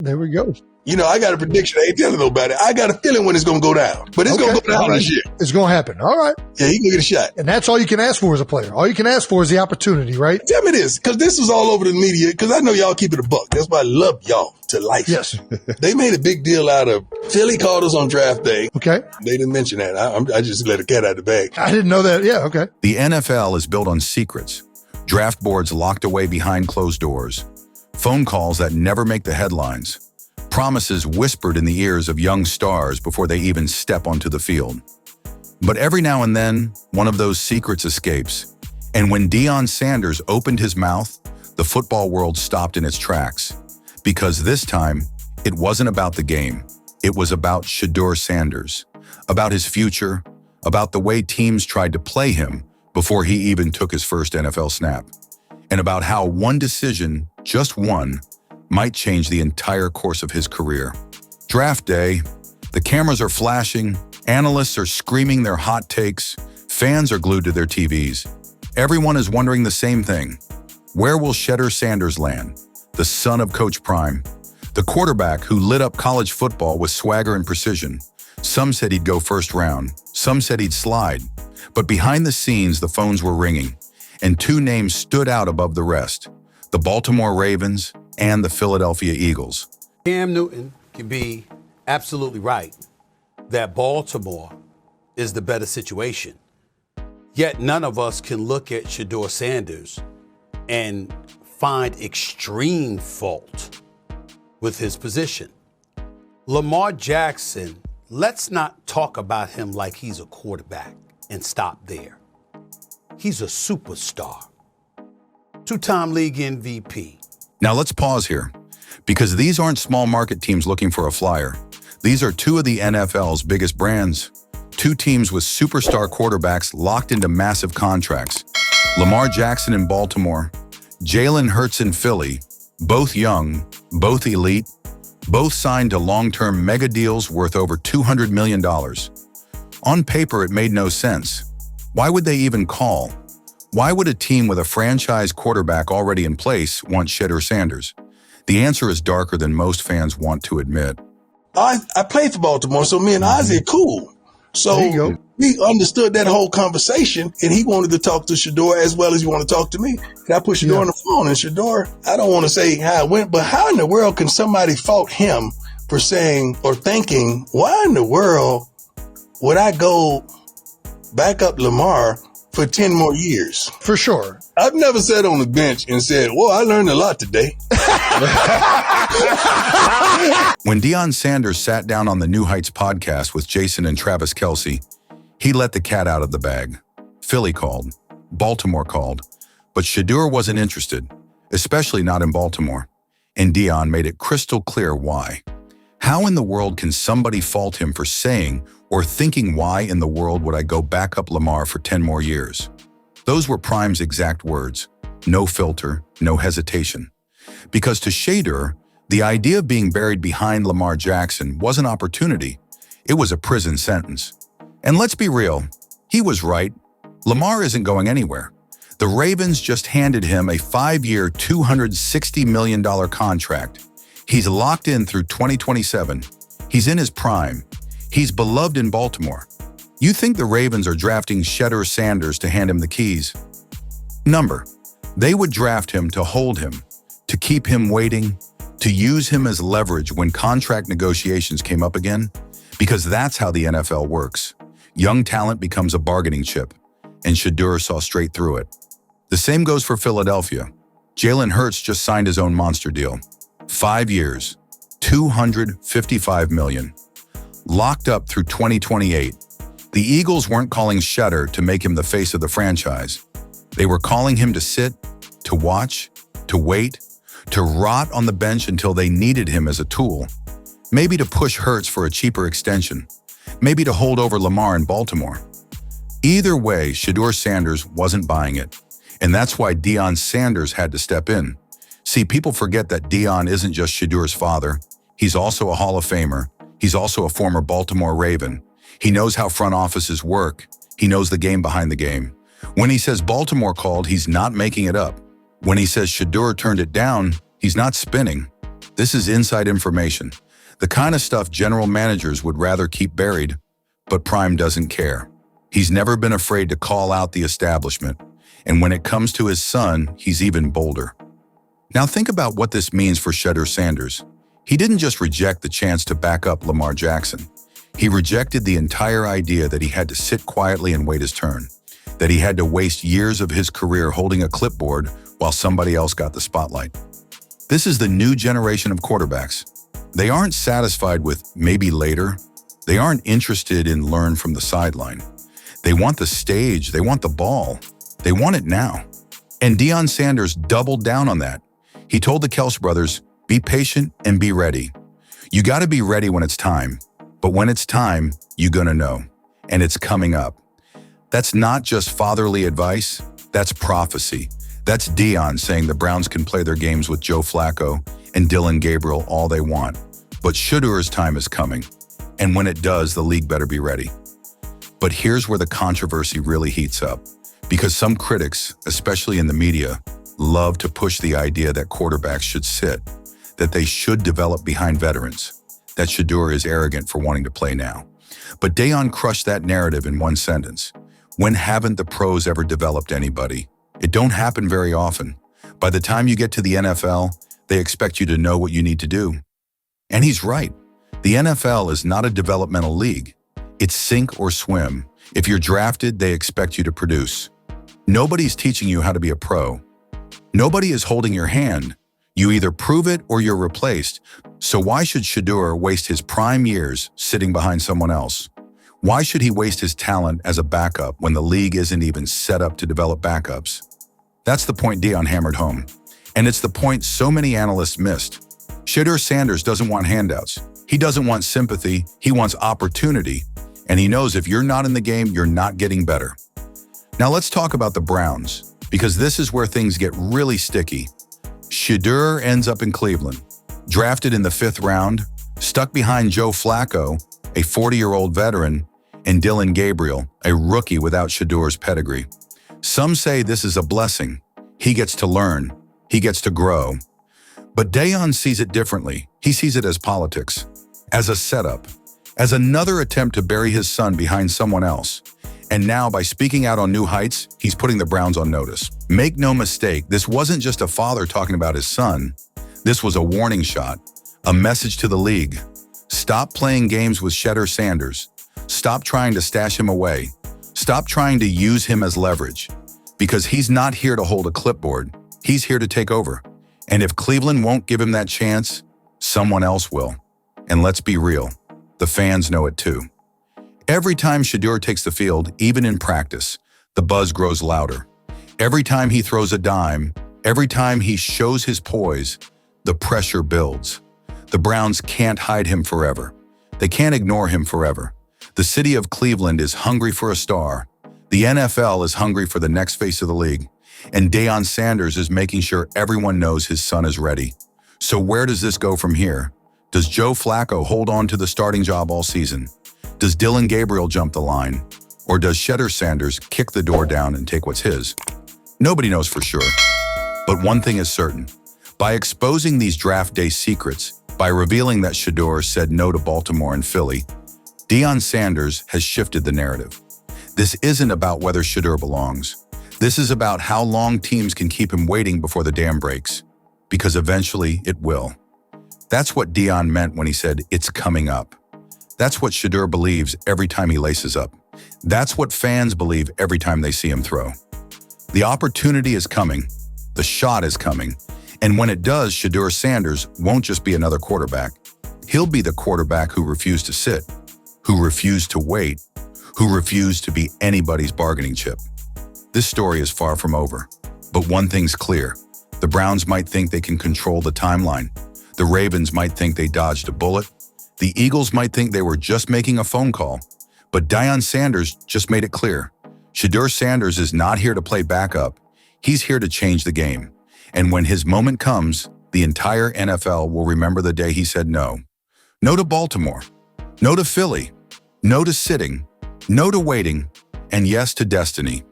There we go. You know, I got a prediction. I ain't telling nobody. I got a feeling when it's going to go down. But it's going to go down this year. It's going to happen. All right. Yeah, he can get a shot. And that's all you can ask for as a player. All you can ask for is the opportunity, right? Tell me this, because this was all over the media, because I know y'all keep it a buck. That's why I love y'all to life. Yes. They made a big deal out of Philly called us on draft day. Okay. They didn't mention that. I just let a cat out of the bag. I didn't know that. Yeah, okay. The NFL is built on secrets. Draft boards locked away behind closed doors. Phone calls that never make the headlines. Promises whispered in the ears of young stars before they even step onto the field. But every now and then, one of those secrets escapes. And when Deion Sanders opened his mouth, the football world stopped in its tracks. Because this time, it wasn't about the game. It was about Shedeur Sanders, about his future, about the way teams tried to play him before he even took his first NFL snap, and about how one decision, just one, might change the entire course of his career. Draft day, the cameras are flashing, analysts are screaming their hot takes, fans are glued to their TVs. Everyone is wondering the same thing. Where will Shedeur Sanders land? The son of Coach Prime, the quarterback who lit up college football with swagger and precision. Some said he'd go first round, some said he'd slide. But behind the scenes, the phones were ringing, and two names stood out above the rest: the Baltimore Ravens and the Philadelphia Eagles. Cam Newton can be absolutely right that Baltimore is the better situation. Yet none of us can look at Shedeur Sanders and find extreme fault with his position. Lamar Jackson, let's not talk about him like he's a quarterback and stop there. He's a superstar. Two-time league MVP. Now let's pause here, because these aren't small market teams looking for a flyer. These are two of the NFL's biggest brands. Two teams with superstar quarterbacks locked into massive contracts. Lamar Jackson in Baltimore, Jalen Hurts in Philly, both young, both elite, both signed to long-term mega deals worth over $200 million. On paper, it made no sense. Why would they even call? Why would a team with a franchise quarterback already in place want Shedeur Sanders? The answer is darker than most fans want to admit. I played for Baltimore, so me and Ozzie are cool. So we understood that whole conversation, and he wanted to talk to Shedeur as well as he wanted to talk to me. And I put Shedeur on the phone, and Shedeur, I don't want to say how it went, but how in the world can somebody fault him for saying or thinking, why in the world would I go back up Lamar for 10 more years? For sure. I've never sat on the bench and said, well, I learned a lot today. When Deion Sanders sat down on the New Heights podcast with Jason and Travis Kelce, he let the cat out of the bag. Philly called, Baltimore called, but Shedeur wasn't interested, especially not in Baltimore. And Deion made it crystal clear why. How in the world can somebody fault him for saying or thinking, why in the world would I go back up Lamar for 10 more years? Those were Prime's exact words. No filter, no hesitation. Because to Shedeur, the idea of being buried behind Lamar Jackson was an opportunity. It was a prison sentence. And let's be real, he was right. Lamar isn't going anywhere. The Ravens just handed him a 5-year, $260 million contract. He's locked in through 2027. He's in his prime. He's beloved in Baltimore. You think the Ravens are drafting Shedeur Sanders to hand him the keys? They would draft him to hold him, to keep him waiting, to use him as leverage when contract negotiations came up again, because that's how the NFL works. Young talent becomes a bargaining chip, and Shedeur saw straight through it. The same goes for Philadelphia. Jalen Hurts just signed his own monster deal. 5 years, $255 million. Locked up through 2028. The Eagles weren't calling Shedeur to make him the face of the franchise. They were calling him to sit, to watch, to wait, to rot on the bench until they needed him as a tool. Maybe to push Hurts for a cheaper extension. Maybe to hold over Lamar in Baltimore. Either way, Shedeur Sanders wasn't buying it. And that's why Deion Sanders had to step in. See, people forget that Deion isn't just Shedeur's father. He's also a Hall of Famer. He's also a former Baltimore Raven. He knows how front offices work. He knows the game behind the game. When he says Baltimore called, he's not making it up. When he says Shedeur turned it down, he's not spinning. This is inside information, the kind of stuff general managers would rather keep buried, but Prime doesn't care. He's never been afraid to call out the establishment, and when it comes to his son, he's even bolder. Now think about what this means for Shedeur Sanders. He didn't just reject the chance to back up Lamar Jackson. He rejected the entire idea that he had to sit quietly and wait his turn, that he had to waste years of his career holding a clipboard while somebody else got the spotlight. This is the new generation of quarterbacks. They aren't satisfied with maybe later. They aren't interested in learn from the sideline. They want the stage. They want the ball. They want it now. And Deion Sanders doubled down on that. He told the Kelce brothers, be patient and be ready. You got to be ready when it's time. But when it's time, you're going to know. And it's coming up. That's not just fatherly advice. That's prophecy. That's Deion saying the Browns can play their games with Joe Flacco and Dillon Gabriel all they want. But Shedeur's time is coming. And when it does, the league better be ready. But here's where the controversy really heats up. Because some critics, especially in the media, love to push the idea that quarterbacks should sit, that they should develop behind veterans, that Shedeur is arrogant for wanting to play now. But Deion crushed that narrative in one sentence. When haven't the pros ever developed anybody? It don't happen very often. By the time you get to the NFL, they expect you to know what you need to do. And he's right. The NFL is not a developmental league. It's sink or swim. If you're drafted, they expect you to produce. Nobody's teaching you how to be a pro. Nobody is holding your hand. You either prove it or you're replaced. So why should Shedeur waste his prime years sitting behind someone else? Why should he waste his talent as a backup when the league isn't even set up to develop backups? That's the point Deion hammered home. And it's the point so many analysts missed. Shedeur Sanders doesn't want handouts. He doesn't want sympathy. He wants opportunity. And he knows if you're not in the game, you're not getting better. Now let's talk about the Browns, because this is where things get really sticky. Shedeur ends up in Cleveland, drafted in the 5th round, stuck behind Joe Flacco, a 40-year-old veteran, and Dillon Gabriel, a rookie without Shedeur's pedigree. Some say this is a blessing. He gets to learn. He gets to grow. But Deion sees it differently. He sees it as politics, as a setup, as another attempt to bury his son behind someone else. And now, by speaking out on new heights, he's putting the Browns on notice. Make no mistake, this wasn't just a father talking about his son. This was a warning shot, a message to the league. Stop playing games with Shedeur Sanders. Stop trying to stash him away. Stop trying to use him as leverage. Because he's not here to hold a clipboard. He's here to take over. And if Cleveland won't give him that chance, someone else will. And let's be real, the fans know it too. Every time Shedeur takes the field, even in practice, the buzz grows louder. Every time he throws a dime, every time he shows his poise, the pressure builds. The Browns can't hide him forever. They can't ignore him forever. The city of Cleveland is hungry for a star. The NFL is hungry for the next face of the league. And Deion Sanders is making sure everyone knows his son is ready. So where does this go from here? Does Joe Flacco hold on to the starting job all season? Does Dillon Gabriel jump the line? Or does Shedeur Sanders kick the door down and take what's his? Nobody knows for sure. But one thing is certain. By exposing these draft day secrets, by revealing that Shedeur said no to Baltimore and Philly, Deion Sanders has shifted the narrative. This isn't about whether Shedeur belongs. This is about how long teams can keep him waiting before the dam breaks. Because eventually it will. That's what Deion meant when he said, it's coming up. That's what Shedeur believes every time he laces up. That's what fans believe every time they see him throw. The opportunity is coming. The shot is coming. And when it does, Shedeur Sanders won't just be another quarterback. He'll be the quarterback who refused to sit, who refused to wait, who refused to be anybody's bargaining chip. This story is far from over. But one thing's clear. The Browns might think they can control the timeline. The Ravens might think they dodged a bullet. The Eagles might think they were just making a phone call. But Deion Sanders just made it clear. Shedeur Sanders is not here to play backup. He's here to change the game. And when his moment comes, the entire NFL will remember the day he said no. No to Baltimore. No to Philly. No to sitting. No to waiting. And yes to destiny.